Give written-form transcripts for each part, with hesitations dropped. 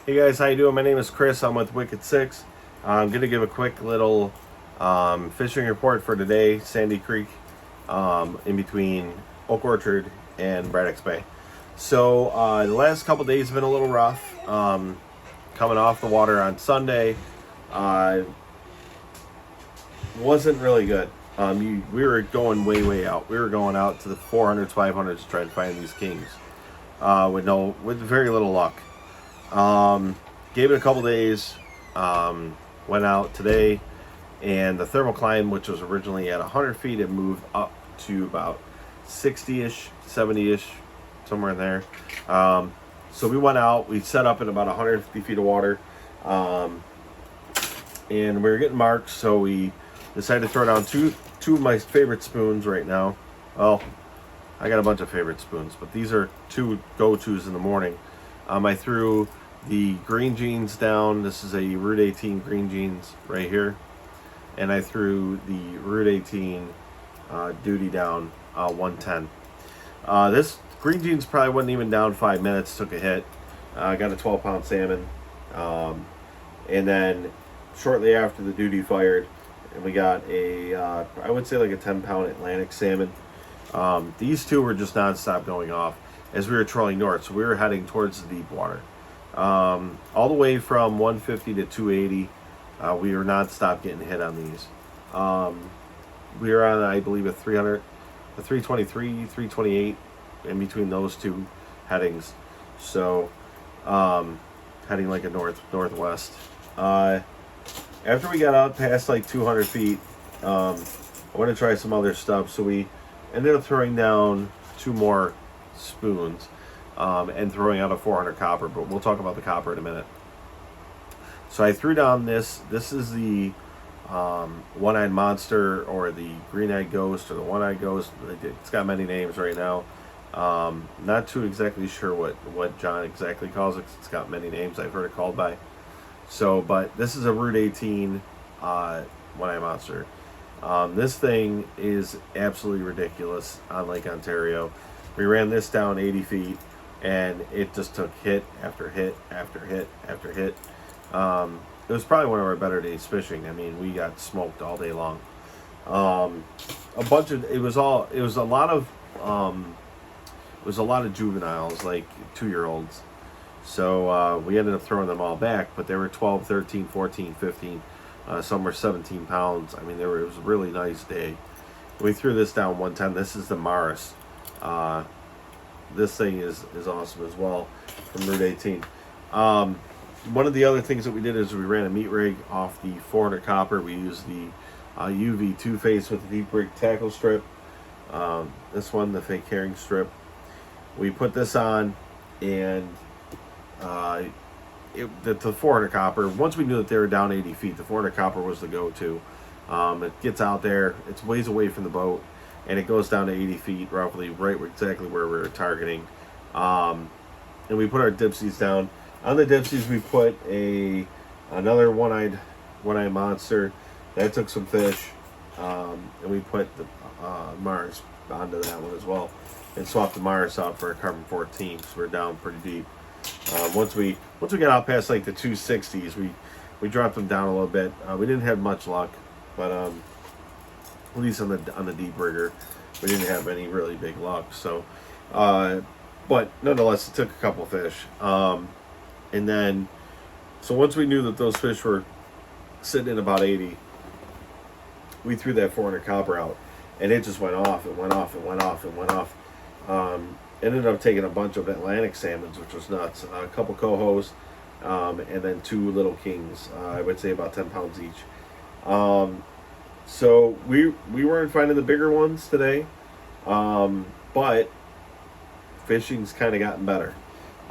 Hey guys, how you doing? My name is Chris. I'm with Wicked Six. I'm gonna give a quick little fishing report for today. Sandy Creek, in between Oak Orchard and Braddock's Bay. So the last couple days have been a little rough. Coming off the water on Sunday, wasn't really good. We were going way out. We were going out to the 400s, 500s to try to find these kings with very little luck. Gave it a couple days, went out today, and the thermocline, which was originally at 100 feet, it moved up to about 60-ish, 70-ish, somewhere in there. So we went out, we set up in about 150 feet of water, and we were getting marks, so we decided to throw down two of my favorite spoons right now. Well, I got a bunch of favorite spoons, but these are two go-tos in the morning. I threw the green jeans down. This is a Route 18 green jeans right here. And I threw the Route 18 duty down 110. This green jeans probably wasn't even down 5 minutes, took a hit. I got a 12-pound salmon. And then shortly after the duty fired, and we got I would say like a 10-pound Atlantic salmon. These two were just nonstop going off as we were trolling north. So we were heading towards the deep water. All the way from 150 to 280, we were nonstop getting hit on these. We were on, I believe, a 323, 328 in between those two headings. So, heading like a northwest. After we got out past like 200 feet, I want to try some other stuff. So we ended up throwing down two more spoons. And throwing out a 400 copper, but we'll talk about the copper in a minute. So I threw down this. This is the one-eyed monster, or the green-eyed ghost, or the one-eyed ghost. It's got many names right now. Not too exactly sure what John exactly calls it. It's got many names I've heard it called by. So, but this is a Route 18 one-eyed monster. This thing is absolutely ridiculous on Lake Ontario. We ran this down 80 feet. And it just took hit after hit after hit after hit. It was probably one of our better days fishing. I mean, we got smoked all day long. It was a lot of juveniles, like 2-year-olds. So we ended up throwing them all back, but they were 12, 13, 14, 15. Some were 17 pounds. I mean, it was a really nice day. We threw this down 110. This is the Maris. This thing is awesome as well from Route 18. One of the other things that we did is we ran a meat rig off the 400 copper. We used the UV two-face with the deep rig tackle strip. This one, the fake herring strip. We put this on, and the 400 copper, once we knew that they were down 80 feet, the 400 copper was the go-to. It gets out there, it's ways away from the boat, and it goes down to 80 feet, roughly, exactly where we were targeting. And we put our dipsies down. On the dipsies, we put another one-eyed monster. That took some fish. And we put the Mars onto that one as well. And swapped the Mars out for a carbon 14, because we're down pretty deep. Once we got out past like the 260s, we dropped them down a little bit. We didn't have much luck, but at least on the deep rigger, we didn't have any really big luck. So, but nonetheless, it took a couple fish. And then, so once we knew that those fish were sitting in about 80, we threw that 400 copper out, and it just went off and went off and went off and went off. Ended up taking a bunch of Atlantic salmons, which was nuts. A couple cohos, and then two little kings. I would say about 10 pounds each. So we weren't finding the bigger ones today, but fishing's kind of gotten better.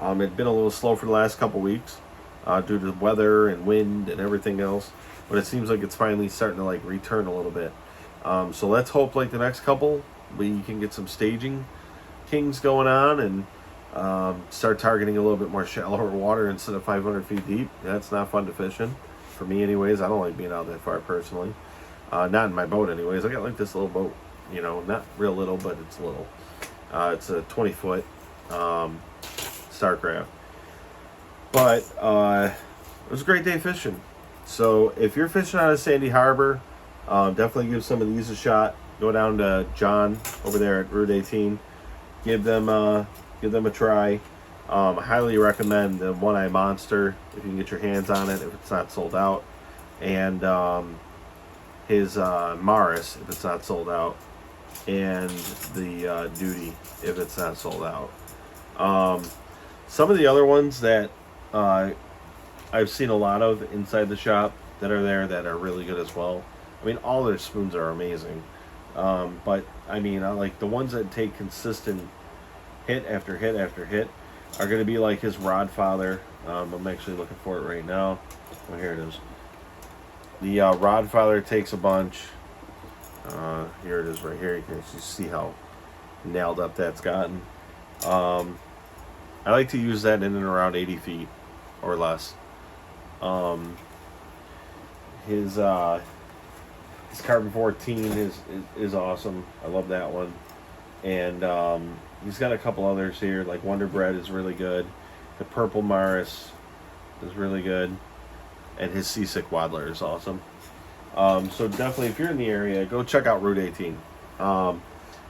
It'd been a little slow for the last couple weeks due to weather and wind and everything else, but it seems like it's finally starting to like return a little bit. So let's hope like the next couple we can get some staging kings going on and start targeting a little bit more shallower water instead of 500 feet deep. That's not fun to fish in, for me anyways. I don't like being out that far personally. Not in my boat anyways. I got like this little boat, you know, not real little, but it's little. It's a 20-foot Starcraft. But it was a great day fishing. So if you're fishing out of Sandy Harbor, definitely give some of these a shot. Go down to John over there at Route 18. Give them a try. I highly recommend the One Eye Monster if you can get your hands on it if it's not sold out, and his Maris if it's not sold out, and the Duty if it's not sold out. Some of the other ones that I've seen a lot of inside the shop that are there that are really good as well. I mean, all their spoons are amazing, but I mean, I like the ones that take consistent hit after hit after hit are going to be like his Rodfather. I'm actually looking for it right now. Oh, here it is. The Rodfather takes a bunch. Here it is right here. You can just see how nailed up that's gotten. I like to use that in and around 80 feet or less. His Carbon 14 is awesome. I love that one. And he's got a couple others here, like Wonder Bread is really good. The Purple Maris is really good. And his Seasick Waddler is awesome. So definitely, if you're in the area, go check out Route 18.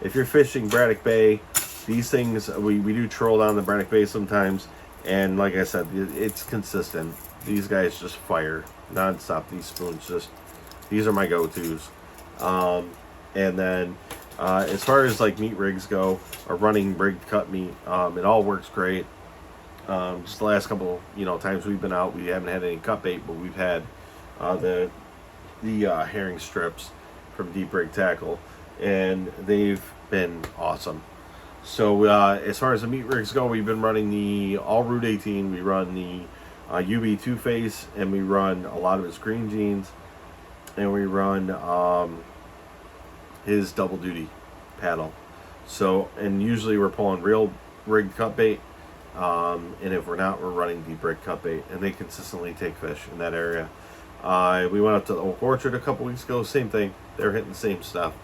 If you're fishing Braddock Bay, these things, we do troll down the Braddock Bay sometimes. And like I said, it's consistent. These guys just fire non-stop. These spoons these are my go-tos. And then as far as like meat rigs go, or running rigged cut meat, it all works great. Just the last couple times we've been out, we haven't had any cut bait, but we've had the herring strips from Deep Rig Tackle, and they've been awesome. So as far as the meat rigs go, we've been running the all Route 18. We run the UB Two Face, and we run a lot of his Green Jeans, and we run his Double Duty paddle. So, and usually we're pulling real rigged cut bait, and if we're not, we're running Deep Rig cut bait, and they consistently take fish in that area. We went up to the Oak Orchard a couple weeks ago, same thing. They're hitting the same stuff.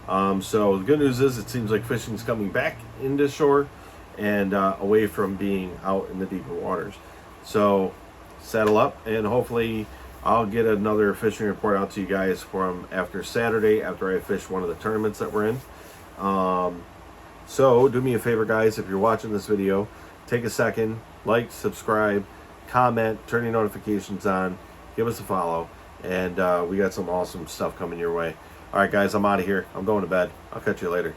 So the good news is it seems like fishing's coming back into shore and away from being out in the deeper waters. So saddle up, and hopefully I'll get another fishing report out to you guys from after Saturday, after I fish one of the tournaments that we're in. So do me a favor, guys, if you're watching this video, take a second, like, subscribe, comment, turn your notifications on, give us a follow, and we got some awesome stuff coming your way. All right, guys, I'm out of here. I'm going to bed. I'll catch you later.